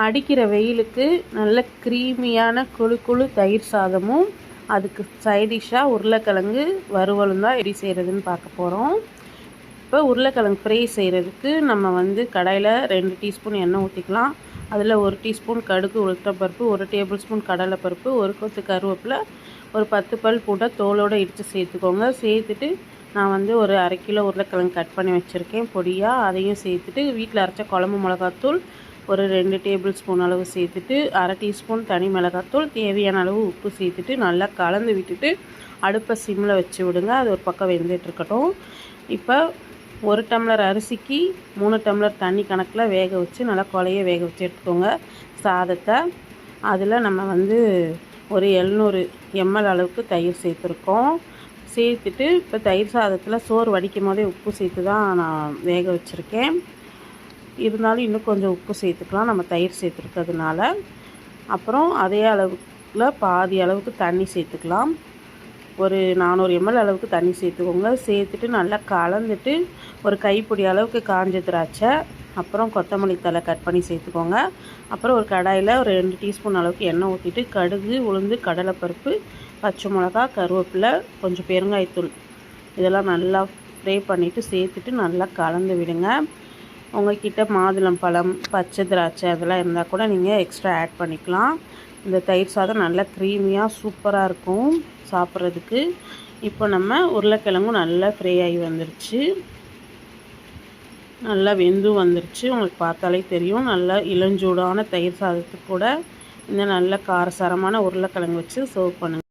அடிக்கிற வெயிலுக்கு நல்ல க்ரீமியான குழு குழு தயிர் சாதமும் அதுக்கு சைடிஷ்ஷாக உருளைக்கிழங்கு வறுவலும் தான் எப்படி செய்கிறதுன்னு பார்க்க போகிறோம். இப்போ உருளைக்கிழங்கு ஃப்ரை செய்கிறதுக்கு நம்ம கடாயில் 2 டீஸ்பூன் எண்ணெய் ஊற்றிக்கலாம். அதில் 1 டீஸ்பூன் கடுகு உளுத்தம்பருப்பு, 1 டேபிள் ஸ்பூன் கடலைப்பருப்பு, 1 கொத்து கருவேப்பிலை, ஒரு 10 பல் பூண்டை தோலோடு இடித்து சேர்த்துக்கோங்க. சேர்த்துட்டு நான் ஒரு 1/2 கிலோ உருளைக்கிழங்கு கட் பண்ணி வச்சுருக்கேன் பொடியாக. அதையும் சேர்த்துட்டு வீட்டில் அரைச்ச குழம்பு மிளகாத்தூள் ஒரு 2 டேபிள் ஸ்பூன் அளவு சேர்த்துட்டு 1/2 டீஸ்பூன் தனி மிளகாத்தூள், தேவையான அளவு உப்பு சேர்த்துட்டு நல்லா கலந்து விட்டுட்டு அடுப்பை சிம்மில் வச்சு விடுங்க. அது ஒரு பக்கம் வெந்துட்டுருக்கட்டும். இப்போ 1 டம்ளர் அரிசிக்கு 3 டம்ளர் தண்ணி கணக்கில் வேக வச்சு நல்லா குழைய வேக வச்சு எடுத்துக்கோங்க சாதத்தை. அதில் நம்ம ஒரு 700 ml அளவுக்கு தயிர் சேர்த்துருக்கோம். சேர்த்துட்டு இப்போ தயிர் சாதத்தில் சோறு வடிக்கும் போதே உப்பு சேர்த்து தான் நான் வேக வச்சுருக்கேன். இருந்தாலும் இன்னும் கொஞ்சம் உப்பு சேர்த்துக்கலாம் நம்ம தயிர் சேர்த்துருக்கிறதுனால. அப்புறம் அதே அளவுக்குல பாதி அளவுக்கு தண்ணி சேர்த்துக்கலாம். ஒரு 400 ml அளவுக்கு தண்ணி சேர்த்துக்கோங்க. சேர்த்துட்டு நல்லா கலந்துட்டு ஒரு கைப்பிடி அளவுக்கு காஞ்ச திராட்சை, அப்புறம் கொத்தமல்லி தழை கட் பண்ணி சேர்த்துக்கோங்க. அப்புறம் ஒரு கடாயில் ஒரு 2 டீஸ்பூன் அளவுக்கு எண்ணெய் ஊற்றிட்டு கடுகு, உளுந்து, கடலைப்பருப்பு, பச்சை மிளகா, கருவேப்பிலை, கொஞ்சம் பெருங்காயத்தூள் இதெல்லாம் நல்லா ஃப்ரை பண்ணிவிட்டு சேர்த்துட்டு நல்லா கலந்து விடுங்க. உங்கள்கிட்ட மாதுளம்பழம், பச்சை திராட்சை அதெல்லாம் இருந்தால் கூட நீங்கள் எக்ஸ்ட்ரா ஆட் பண்ணிக்கலாம். இந்த தயிர் சாதம் நல்லா க்ரீமியாக சூப்பராக இருக்கும் சாப்பிட்றதுக்கு. இப்போ நம்ம உருளைக்கிழங்கும் நல்லா ஃப்ரை ஆகி வந்துருச்சு, நல்லா வெந்தும் வந்துருச்சு. உங்களுக்கு பார்த்தாலே தெரியும். நல்லா இளஞ்சூடான தயிர் சாதத்துக்கு கூட இந்த நல்ல காரசாரமான உருளைக்கிழங்கு வச்சு சர்வ் பண்ணுங்கள்.